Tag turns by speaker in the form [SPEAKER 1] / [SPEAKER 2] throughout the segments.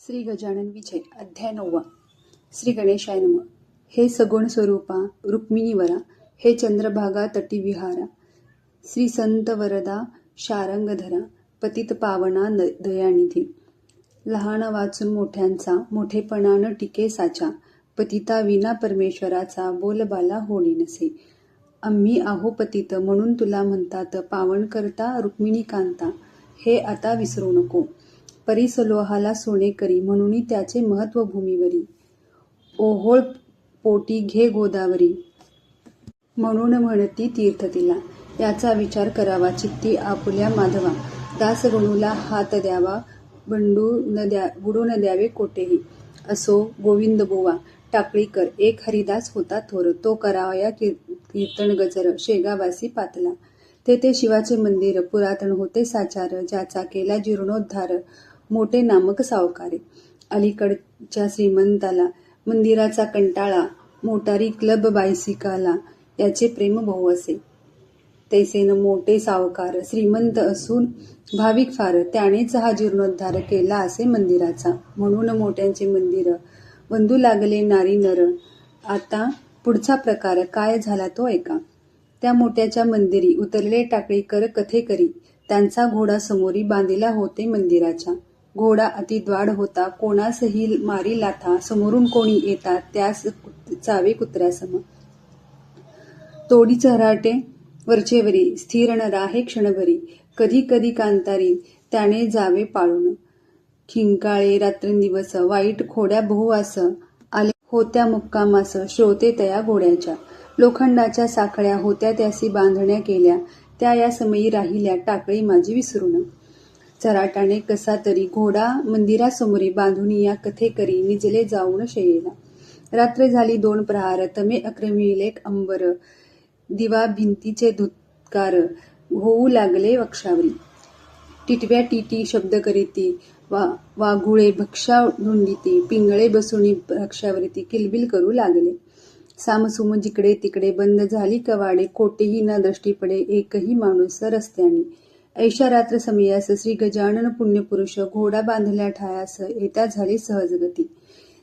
[SPEAKER 1] श्री गजानन विजय अध्याय 9. श्री गणेशाय नमः. हे सगुण स्वरूपा रुक्मिणीवरा, हे चंद्रभागा तटी विहारा, श्री संत वरदा शारंगधरा, पतित पावना दयानिधी. लहान वाचून मोठ्यांचा, मोठेपणान टिके साचा, पतिता विना परमेश्वराचा बोलबाला होणी नसे. आम्ही आहो पतित म्हणून तुला म्हणतात, पावन करता रुक्मिणी कांता, हे आता विसरू नको. परिसलोहाला सोने करी, म्हणून त्याचे महत्व भूमीवरी. ओहोळ पोटी घे गोदावरी, म्हणून म्हणती तीर्थ तिला. याचा विचार करावा चित्ती आपुल्या माधवा, दास गणूला हात द्यावा, बुडून द्यावे कोठेही. असो गोविंद बुवा टाकळीकर, एक हरिदास होता थोर, तो करावया कीर्तन गजर, शेगावासी पातला. तेथे शिवाचे मंदिर पुरातन होते साचार, ज्याचा केला जीर्णोद्धार मोठे नामक सावकारे. अलीकडच्या श्रीमंताला मंदिराचा कंटाळा, मोटारी क्लब बायसिकाला याचे प्रेम बहु असे. तैसेन मोठे सावकार श्रीमंत असून भाविक फार, त्यानेच हा जीर्णोद्धार केला असे मंदिराचा. म्हणून मोठ्यांचे मंदिर वंदू लागले नारी नर. आता पुढचा प्रकार काय झाला तो ऐका. त्या मोठ्याच्या मंदिरी उतरले टाकळीकर कथेकरी, त्यांचा घोडा समोरी बांधिला होते मंदिराच्या. घोडा अति द्वाड होता, कोणासही मारी लाथा, समोरून कोणी येता त्यास चावे कुत्र्यासम. तोडी चऱ्हाटे वरचेवरी, स्थिर न राहे क्षणभरी, कधी कधी कांतारी त्याने जावे पाळून. खिंकाळे रात्रंदिवस, वाईट खोड्या बहुवास, आले होत्या मुक्कामास श्रोते तया घोड्याच्या. लोखंडाच्या साखळ्या होत्या त्यासी बांधण्या केल्या, त्या या समयी राहिल्या टाकळी माझी विसरून. चराटाने कसा तरी घोडा मंदिरासमोरी बांधून या कथेकरी निजले जाऊन शयेला. रात्र झाली 2 प्रहार, तमे अक्रमिले अंबर, दिवा भिंतीचे धुत्कार होऊ लागले वक्षावरी. टिटव्या टिटी शब्द करीती, वाघुळे भक्षा ढुंडीती, पिंगळे बसुनी वृक्षावरती किलबिल करू लागले. सामसुम जिकडे तिकडे बंद झाली कवाडे, कोठेही न दृष्टी पडे एकही माणूस रस्त्यानी. ऐशा रात्र समयास श्री गजानन पुण्यपुरुष घोडा बांधल्या ठायास येत्या झाली सहजगती.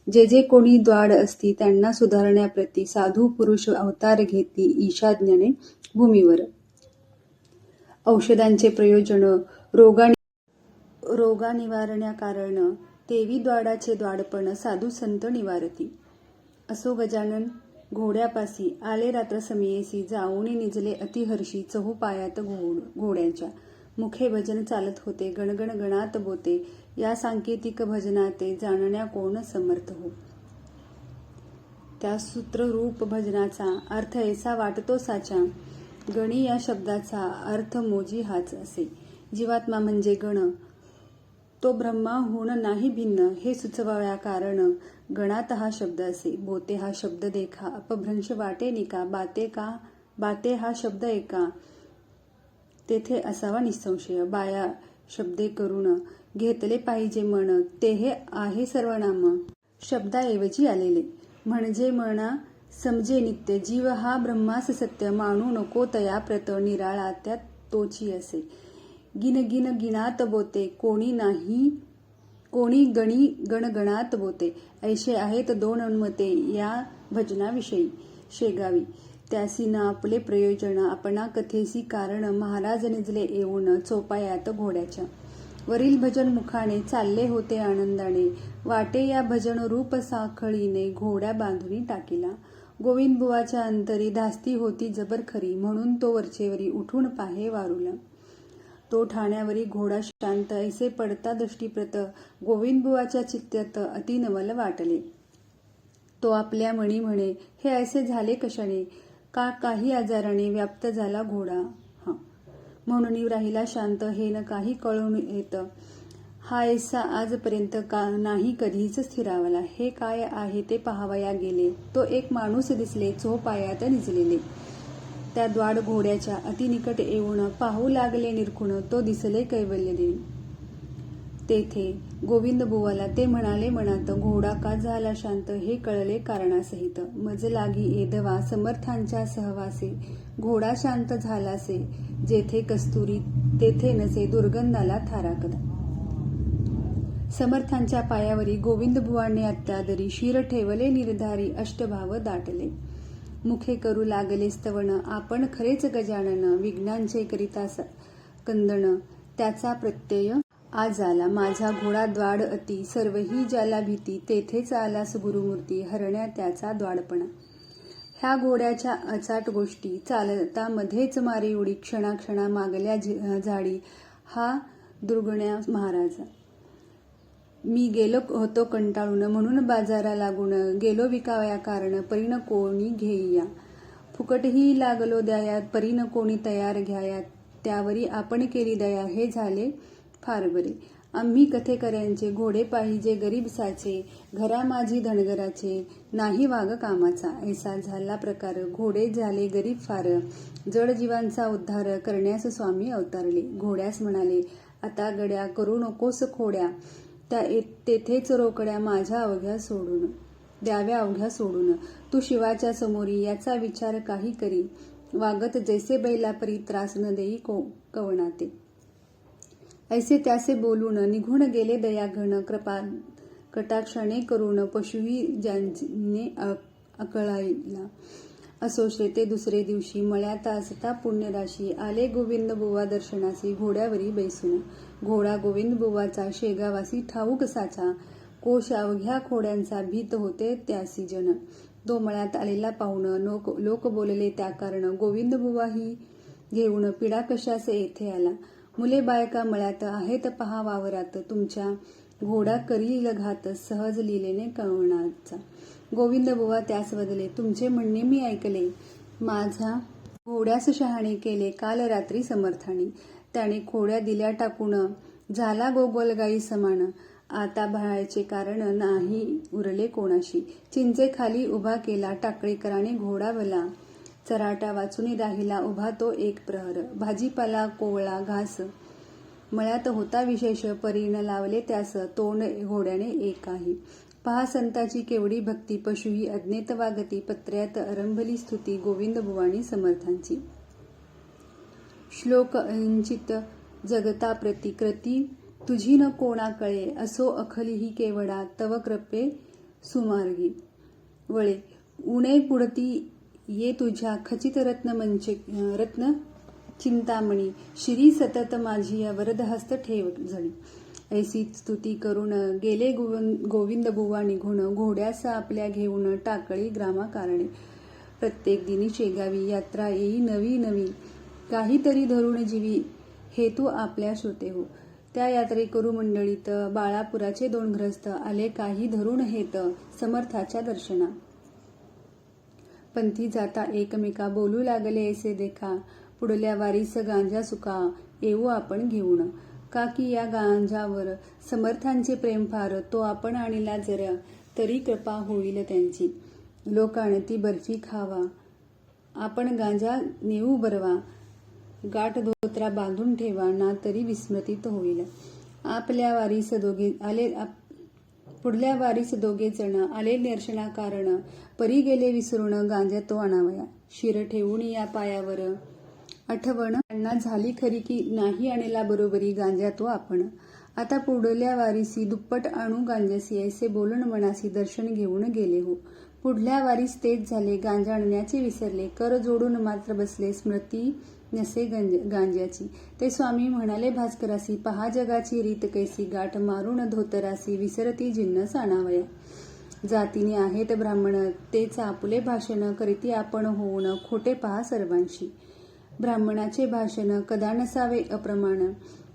[SPEAKER 1] जे जे कोणी द्वाड असती त्यांना सुधारण्याप्रती साधू पुरुष अवतार घेती ईशाज्ञाने भूमीवर. औषधांचे प्रयोजन रोगा निवारण्या कारण, तेवी द्वाडाचे द्वाडपण साधू संत निवारती. असो गजानन घोड्यापासी आले रात्र समयेसी, जाऊन निजले अतिहर्षी चहूपायात घोड्याच्या. मुखे भजन चालत होते, गणगण गणात बोते, या सांकेतिक भजनाते जाणण्या कोण समर्थ हो. त्या सूत्ररूप भजनाचा अर्थ ऐसा वाटतो साचा, गणी या शब्दाचा अर्थ मोजी हाच असे. जीवात्मा म्हणजे गण, तो ब्रह्माहून नाही भिन्न, हे सुचवाव्या कारण गणात हा शब्द असे. बोते हा शब्द देखा, अपभ्रंश वाटे निका, बाते हा शब्द एका, तेथे असावा निसंशय. बाया शब्दे करून घेतले पाहिजे मन, ते हे आहे सर्वनाम शब्दाऐवजी आलेले. म्हणजे म्हणा समजे नित्य, जीव हा ब्रह्मास सत्य, मानू नको तया प्रत, निराळा त्या तोची असे. गिन गिन गिनात बोते, कोणी गणी गणगणात बोते, ऐशे आहेत 2 अनुमते या भजनाविषयी. शेगावी त्यासी न आपले प्रयोजन, आपणा कथेसी कारण, महाराज निजले येऊन चोपायात घोड्याच्या. वरील भजन मुखाने चालले होते आनंदाने, वाटे या भजन रूप साखळीने घोड्या बांधुनी टाकीला. गोविंदबुवाच्या अंतरी धास्ती होती जबर खरी, म्हणून तो वरचेवरी उठून पाहे वारुला. तो ठाण्यावरी घोडा शांत, ऐसे पडता दृष्टीप्रत, गोविंदबुवाच्या चित्तात अति नवल वाटले. तो आपल्या मनी म्हणे, हे ऐसे झाले कशाने, का काही आजाराने व्याप्त झाला घोडा म्हणून राहिला शांत, हे न काही कळून येत. हा ऐसा आजपर्यंत नाही कधीच स्थिरावला. हे काय आहे ते पाहावया गेले, तो एक माणूस दिसले चोपायात निजलेले. त्या द्वाड घोड्याच्या अतिनिकट येऊन पाहू लागले निरखून, तो दिसले कैवल्यदेवी. तेथे गोविंदबुवाला ते म्हणाले मनात, घोडा का झाला शांत हे कळले कारणासहित. मज लागी एधवा समर्थांच्या सहवासे, घोडा शांत झालासे, जेथे कस्तुरी तेथे नसे दुर्गंधाला थारा कदा. समर्थांच्या पायावरी गोविंदबुवांनी अत्यादरी शिर ठेवले निर्धारी अष्टभाव दाटले. मुखे करू लागले स्तवन आपण खरेच गजानन विघ्नांचे करिता कंदन त्याचा प्रत्यय आज आला माझा घोडा द्वाड अति सर्वही ज्याला भीती तेथेच आलास गुरुमूर्ती हरण्या त्याचा द्वाडपणा. ह्या घोड्याच्या अचाट गोष्टी चालता मध्येच मारी उडी क्षणाक्षणा मागल्या झाडी हा दुर्गण्या महाराजा. मी गेलो होतो कंटाळून म्हणून बाजारा लागून गेलो विकावया कारण परीन कोणी घेईया फुकटही लागलो द्याया परीन कोणी तयार घ्याया त्यावरी आपण केली दया हे झाले फार बरे. आम्ही कथेकऱ्यांचे घोडे पाहिजे गरीब साचे घरा माझी धनगराचे नाही वाग कामाचा ऐसा झाला प्रकार घोडे झाले गरीब फार जड जीवांचा उद्धार करण्यास स्वामी अवतारले. घोड्यास म्हणाले आता गड्या करू नकोस खोड्या तेथेच रोकड्या माझ्या अवघ्या सोडून द्याव्या अवघ्या सोडून तू शिवाच्या समोरी याचा विचार काही करी वागत जैसे बैला परी त्रास न देई कवनाते. ऐसे त्यासे बोलून निघून गेले दयाघन कृपा कटाक्षाने करून पशुही ज्यांने अकळाईला. असो श्रेते दुसरे दिवशी मळ्यात असता पुण्यराशी आले गोविंद बुवा दर्शनासी घोड्यावरी बैसून. घोडा गोविंद बुवाचा शेगावासी ठाऊक साचा कोश अवघ्या खोड्यांचा भीत होते त्यासी जन. तो मळ्यात आलेला पाहून लोक बोलले त्या कारण गोविंद बुवाही घेऊन पिढा कशास येथे आला. मुले बायका मळ्यात आहेत पहा वावरात तुमच्या घोडा करील घात सहज लिहिलेने कळवण्याचा. गोविंद बुवा त्यास बदले तुमचे म्हणणे मी ऐकले माझा घोड्यास शहाणे केले काल रात्री समर्थाने त्याने खोड्या दिल्या टाकून झाला गोगोलगाई समान. आता भाळायचे कारण नाही उरले कोणाशी चिंचे खाली उभा केला टाकळीकराने घोडा भला चराटा वाचून राहिला उभा तो एक प्रहर. भाजीपाला कोवळा घास मळ्यात होता विशेष परीन लावले त्यास तोंड घोड्याने एक आहे. पहा संताची केवढी भक्ती पशुही अज्ञेत वागती पत्र्यात आरंभली स्तुती गोविंद बुवानी समर्थांची. श्लोक अंचित जगता प्रतिकृती तुझी न कोणा कळे असो अखलीही केवडा तव कृपे सुमार्गी वळे उणे पुढती ये तुझ्या खचित रत्न चिंतामणी श्री सतत माझी वरदहस्त ठेव जणी. ऐसी स्तुती करून गेले गोविंद बुवा निघून घोड्यास आपल्या घेऊन टाकळी ग्रामाकारणे. प्रत्येक दिनी शेगावी यात्रा येई नवी नवी काहीतरी धरून जीवी हेतू आपल्या श्रोते हो. त्या यात्रेकरू मंडळीत बाळापुराचे 2 गृहस्थ आले काही धरून हेत समर्थाच्या दर्शना. पंथी जाता एकमेका बोलू लागले ऐसे देखा पुढल्या वारीस गांजा सुका येऊ आपण घेऊन. का की या गांजावर समर्थांचे प्रेम फार तो आपण आणला जरा तरी कृपा होईल त्यांची. लोक आणती बर्फी खावा आपण गांजा नेऊ बरवा गाठ धोत्रा बांधून ठेवा ना तरी विस्मृतीत होईल. आपल्या वारीस दोघे आले पुढल्या वारीस दोघे जण आले निरशना कारण परी गेले विसरून गांजा तो आणावया. शिर ठेवून या पायावर आठवण त्यांना झाली खरी की नाही आणला बरोबरी गांजा तो आपण. आता पुढल्या वारीसी दुप्पट आणू गांजासी ऐसे बोलून मनासी दर्शन घेऊन गेले हो. पुढल्या वारीस तेच झाले गांजा आणण्याचे विसरले कर जोडून मात्र बसले स्मृती नसे गांज्याची. ते स्वामी म्हणाले भास्करासी पहा जगाची रीत कैसी गाठ मारून धोतरासी विसरती जिन्नस आणावया. जातीने आहेत ब्राह्मण तेच आपुले भाषण करीती आपण होऊन खोटे पहा सर्वांशी. ब्राह्मणाचे भाषण कदा नसावे अप्रमाण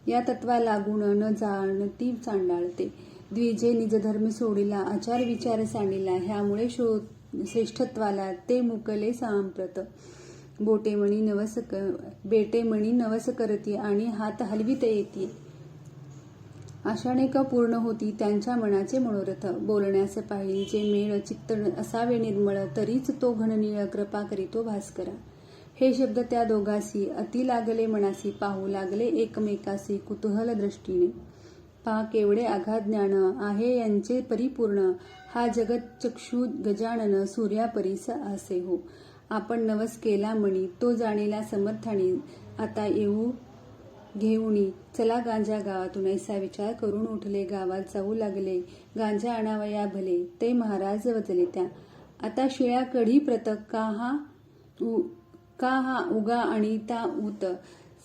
[SPEAKER 1] या तत्वा लागून न जाणती चांडाळते. द्विजे निजधर्म सोडिला आचार विचार सांडिला ह्यामुळे श्रेष्ठत्वाला ते मुकले सांप्रत. बेटेमणी नवस करती आणि हात हलवीत येती आशाने का पूर्ण होती त्यांच्या मनाचे मनोरथ. बोलण्यास पाहिजे मेळ चित्त असावे निर्मळ तरीच तो घननीळ कृपा करीतो भास्करा. हे शब्द त्या दोघांसी अति लागले मनासी पाहू लागले एकमेकासी कुतूहल दृष्टीने. पहा केवढे आघात ज्ञान आहे यांचे परिपूर्ण हा जगत चक्षु गजानन सूर्यापरीस असे हो. आपण नवस केला मणी तो जाणीला समर्थानी आता येऊ घेऊनी चला गांजा गावातून ऐसा विचार करून उठले. गावात जाऊ लागले. गांजा आणावया भले ते महाराज वजले त्या. आता शिळ्या कढी प्रतक का हा उगा आणिता ऊत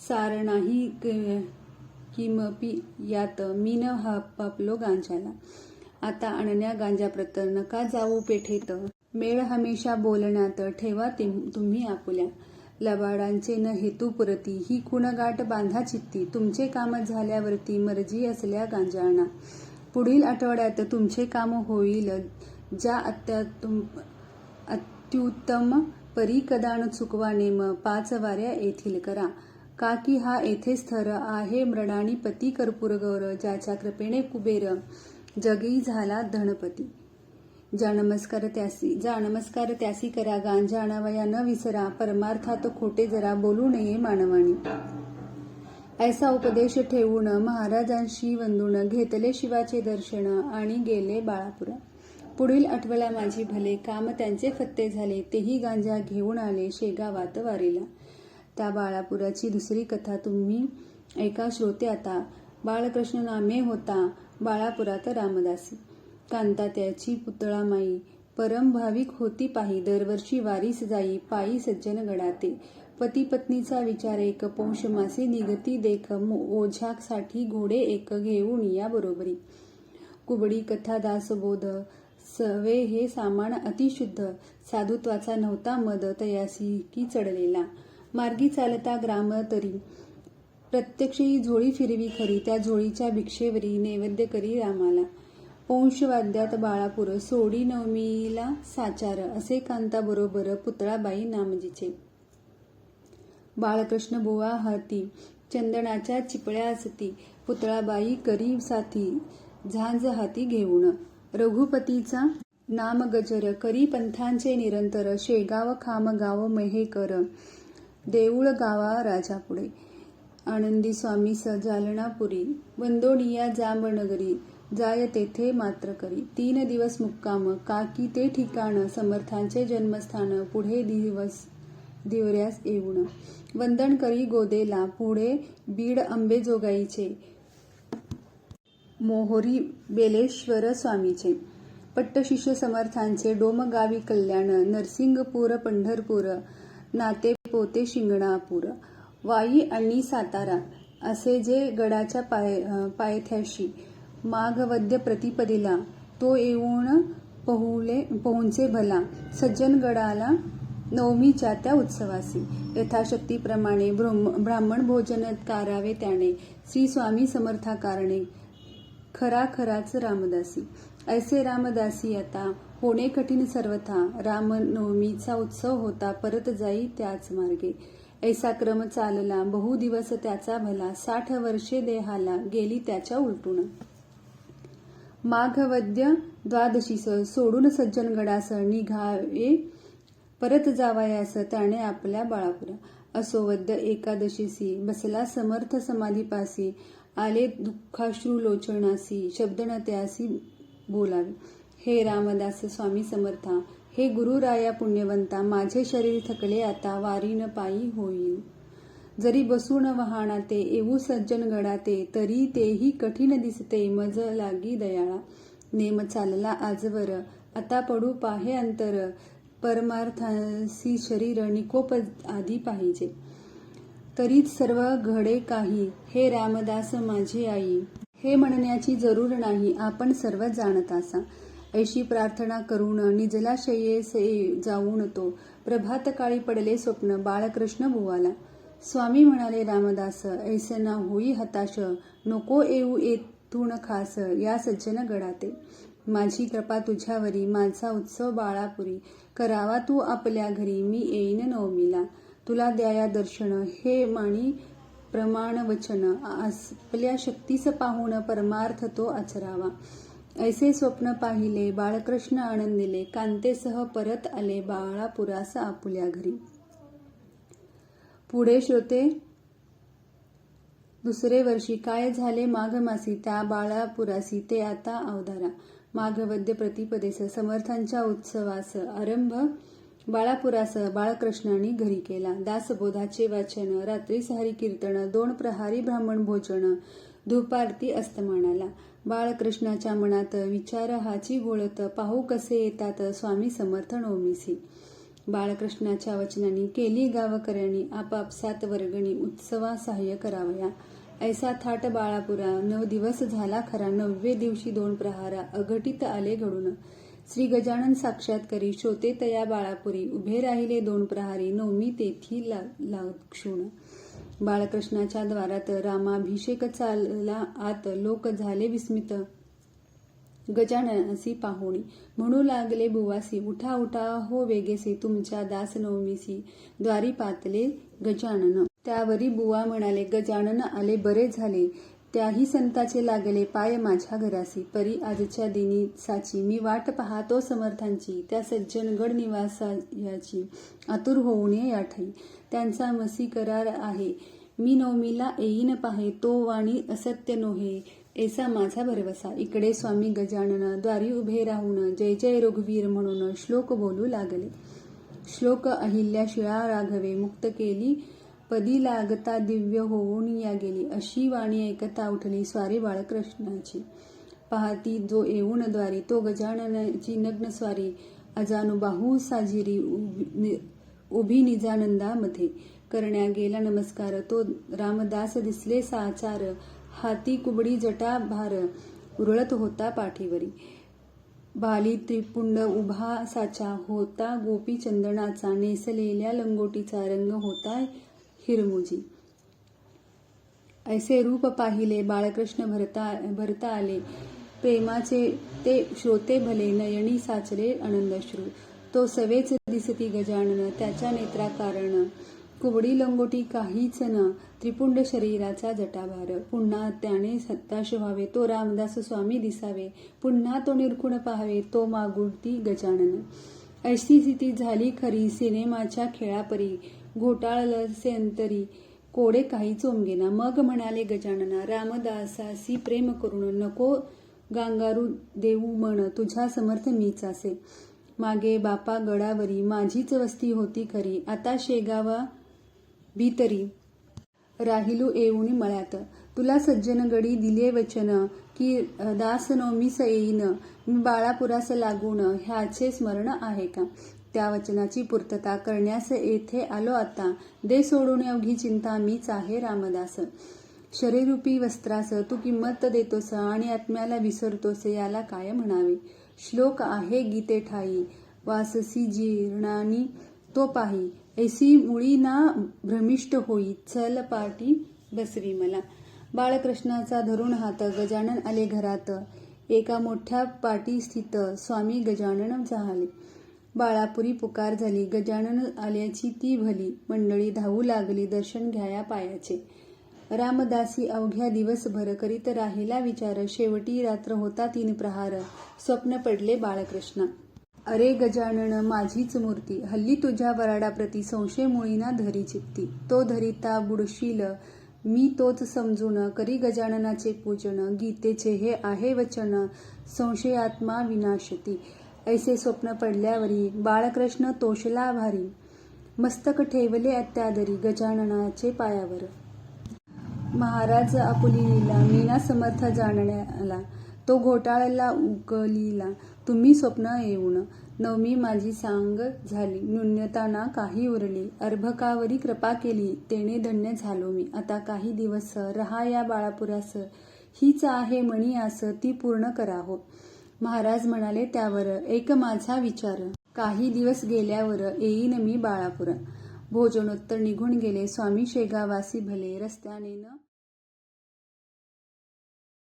[SPEAKER 1] सार नाही किमपी यात मीन हापापलो गांजाला. आता आणण्या गांजाप्रत नका जाऊ पेठेत. मेळ हमेशा बोलण्यात ठेवा तुम्ही आपुल्या. लबाडांचे न हेतू पुरती ही कुणगाठ बांधा चित्ती. तुमचे काम झाल्यावरती मर्जी असल्या गांजा आणा. पुढील आठवड्यात तुमचे काम होईल ज्या अत्युत्तम परी कदान चुकवा नेम 5 वाऱ्या येथील करा. का की हा येथेच थर आहे मृडानी पती कर्पूर गौर ज्याच्या कृपेने कुबेर जगी झाला धनपती. जा नमस्कार त्यासी करा. गांजा आणावया न विसरा. परमार्थात खोटे जरा बोलू नये मानवानी. ऐसा उपदेश ठेवून महाराजांशी वंदून घेतले शिवाचे दर्शन आणि गेले बाळापुरा. पुढील आठवड्या माझी भले काम त्यांचे फत्ते झाले. तेही गांजा घेऊन आले शेगावात वारीला. त्या बाळापुराची दुसरी कथा तुम्ही ऐका श्रोते आता. बाळकृष्ण नामे होता बाळापुरात रामदासी. कांता त्याची पुतळा माई परम भाविक होती पाही. दरवर्षी वारीस जाई पायी सज्जन गडाते. पती पत्नीचा विचार एक पौष मासे निगती देख. ओझ्यासाठी घोडे एक घेऊन या बरोबरी. कुबडी कथा दासबोध सवे हे सामान अतिशुद्ध. साधुत्वाचा नव्हता मद तयासी की चढलेला. मार्गी चालता ग्राम तरी प्रत्यक्ष ही झोळी फिरवी खरी. त्या झोळीच्या भिक्षेवरी नैवेद्य करी रामाला. पौंशवाद्यात बाळापूर सोडी नवमीला साचार. असे कांता बरोबर पुतळाबाई नामजीचे. बाळकृष्ण बुवा हाती चंदनाच्या चिपळ्या असती. पुतळाबाई करी साथी झांज हाती घेऊन. रघुपतीचा नाम गजर करी पंथांचे निरंतर. शेगाव खामगाव महेकर देऊळ गावा राजापुढे. आनंदी स्वामी जालनापुरी वंदोनिया जांबनगरी. जाय तेथे मात्र करी 3 दिवस मुक्काम. काकी ते ठिकाण समर्थांचे जन्मस्थान. पुढे दिवऱ्यास येऊन वंदन करी गोदेला. पुढे बीड अंबेजोगाईचे मोहोरी बेलेश्वर स्वामीचे. पट्टशिष्य समर्थांचे डोमगावी कल्याण. नरसिंगपूर पंढरपूर नाते पोते शिंगणापूर. वाई आणि सातारा असे जे गडाच्या पायथ्याशी. माघवद्य प्रतिपदेला तो येऊन पोहोंचे भला. सज्जनगडाला नवमीच्या त्या उत्सवासी. यथाशक्तीप्रमाणे ब्राह्मण भोजन करावे त्याने. श्री स्वामी समर्थाकारणे खराच रामदासी. ऐसे रामदासी आता होणे कठीण सर्वथा. रामनवमीचा उत्सव होता परत जाई त्याच मार्गे. ऐसा क्रम चालला बहु दिवस त्याचा भला. 60 वर्षे देहाला गेली त्याच्या उलटून. माघवद्य द्वादशीस सोडून सज्जनगडास निघावे परत जावयास त्याने आपल्या बाळापुरा. असोवद्य एकादशीसी बसला समर्थ समाधीपासी. आले दुःखाश्रू लोचनासी शब्दन त्यासी बोलावे. हे रामदास स्वामी समर्था हे गुरुराया पुण्यवंता. माझे शरीर थकले आता वारीन पायी होईल. जरी बसून वहाणाते येऊ सज्जन गडाते. तरी तेही कठीण दिसते मज लागी दयाळा. नेम चालला आजवर आता पडू पाहे अंतर. परमार्थासी शरीर निकोप आधी पाहिजे. तरीच सर्व घडे काही हे रामदास माझे आई. हे म्हणण्याची जरूर नाही आपण सर्व जाणतासा. ऐशी प्रार्थना करून निजला शय्येस जाऊन तो. प्रभात काळी पडले स्वप्न बाळकृष्ण बुवाला. स्वामी म्हणाले रामदास ऐसना होई हताश. नको येऊ येथून खास या सज्जन गडाते. माझी कृपा तुझ्यावरी माझा उत्सव बाळापुरी. करावा तू आपल्या घरी मी येईन नवमीला. तुला द्याया दर्शन हे माणी प्रमाण वचन. आपल्या शक्तीस पाहून परमार्थ तो आचरावा. ऐसे स्वप्न पाहिले बाळकृष्ण आनंदिले. कांतेसह परत आले बाळापुरास आपुल्या घरी. पुढे श्रोते दुसरे वर्षी काय झाले माघ मासी त्या बाळापुरासी ते आता अवधारा. माघवद्य प्रतिपदेस समर्थांच्या उत्सवास आरंभ बाळापुरास बाळकृष्णाने घरी केला. दासबोधाचे वाचन, रात्रीस हरिकीर्तन, 2 प्रहारी ब्राह्मण भोजन, धूपारती अस्तमानाला. बाळकृष्णाच्या मनात विचार हाची घोळत, पाहू कसे येतात स्वामी समर्थ नवमीसी. बाळकृष्णाच्या वचनांनी केली गावकऱ्यांनी, आपापसात वर्गणी उत्सवा सहाय्य करावया. ऐसा थाट बाळापुरा 9 दिवस झाला खरा. 9व्ये दिवशी 2 प्रहारा अघटित आले घडून. श्री गजानन साक्षात्करी शोते तया बाळापुरी. उभे राहिले 2 प्रहारी, नवमी तेथी लाक्षून. बाळकृष्णाच्या द्वारात रामाभिषेक चालला आत. लोक झाले विस्मित गजाननासी पाहुणी. म्हणू लागले बुवासी, उठा उठा हो वेगेसी. तुमच्या दास नवमीसी द्वारी पातले गजानन. त्यावरी बुवा म्हणाले, गजानन आले बरे झाले. त्याही संताचे लागले पाय माझ्या घरासी. परी आजच्या दिनी साची मी वाट पाहतो समर्थांची. त्या सज्जन गड निवासायाची आतुर होऊन या ठाई. त्यांचा मसी करार आहे. मी नवमीला येईन पाहे. तो वाणी असत्य नोहे ऐसा माझा भरवसा. इकडे स्वामी गजानन द्वारी उभे राहून जय जय रघुवीर म्हणून श्लोक बोलू लागले. श्लोक अहिल्या शिळा राघवे मुक्त केली. पदी लागता दिव्य होऊन या गेली. अशी वाणी ऐकता उठली स्वारी बाळकृष्णाची. पाहती जो येऊन द्वारी तो गजाननाची नग्न स्वारी. अजानुबाहू साजिरी उभी निजानंदामध्ये. करण्या गेला नमस्कार तो रामदास दिसले साचार. हाती कुबडी जटा भार उरळत होता पाठीवरी. बाली त्रिपुंड उभा साचा होता गोपी चंदनाचा. नेसलेल्या लंगोटीचा रंग होता हिरमुजी. ऐसे रूप पाहिले बाळकृष्ण भरता आले. प्रेमाचे ते श्रोते भले नयनी साचले आनंदश्रू. तो सवेच दिसती गजानन त्याच्या नेत्रा कारण. कुबडी लंगोटी काहीच न त्रिपुंड शरीराचा जटाभार. पुन्हा त्याने सत्ताश व्हावे तो रामदास स्वामी दिसावे. पुन्हा तो निरखून पाहावे तो मागुती गजानन. ऐशी स्थिती झाली खरी सिनेमाच्या खेळापरी. घोटाळलसे अंतरी कोडे काही चोमगेना. मग म्हणाले गजानना रामदासासी प्रेम करून नको गांगारू देऊ मन. तुझ्या समर्थ मीच असे. मागे बापा गडावरी माझीच वस्ती होती खरी. आता शेगावा भीतरी राहिलो येऊन मळ्यात. तुला सज्जनगडी दिले वचन की दास नवमीस येईन मी बाळापुरास लागून. ह्याचे स्मरण आहे का? त्या वचनाची पूर्तता करण्यास येथे आलो आता. दे सोडून अवघी चिंता मीच आहे रामदास. शरीरूपी वस्त्रास तू किंमत देतोस आणि आत्म्याला विसरतोस याला काय म्हणावे. श्लोक आहे गीते ठाई वाससी जीर्णानी तो पाही. ऐसी मुळी ना भ्रमिष्ट होई चल पाठी बसवी मला. बाळकृष्णाचा धरून हात गजानन आले घरात. एका मोठ्या पाटी स्थित स्वामी गजानन झाले. बाळापुरी पुकार झाली. गजानन आल्याची ती भली. मंडळी धावू लागली दर्शन घ्याया पायाचे. रामदासी अवघ्या दिवसभर करीत राहिला विचार. शेवटी रात्र होता 3 प्रहार. स्वप्न पडले बाळकृष्णा. अरे गजानन माझीच मूर्ती. हल्ली तुझ्या वराडाप्रती संशय मुळीना धरी चित्ती. तो धरिता बुडशील मी तोच समजून. करी गजाननाचे पूजन. गीतेचे हे आहे वचन संशयात्मा विनाशती. ऐसे स्वप्न पडल्यावरी बाळकृष्ण तोषला भारी. मस्तक ठेवले अत्यादरी गजाननाचे पायावर. महाराज आपुली लीला मीना समर्थ जाणण्याला. तो घोटाळला उकलीला तुम्ही स्वप्न येऊन. नवमी माझी सांग झाली न्यूनता ना काही उरली. अर्भकावरी कृपा केली तेणे धन्य झालो मी. आता काही दिवस रहा या बाळापुरास. हीच आहे मणी आस ती पूर्ण कराहो. महाराज म्हणाले त्यावर एक माझा विचार. काही दिवस गेल्यावर येईन मी बाळापुरा. भोजनोत्तर निघून गेले स्वामी शेगावासी भले. रस्त्याने न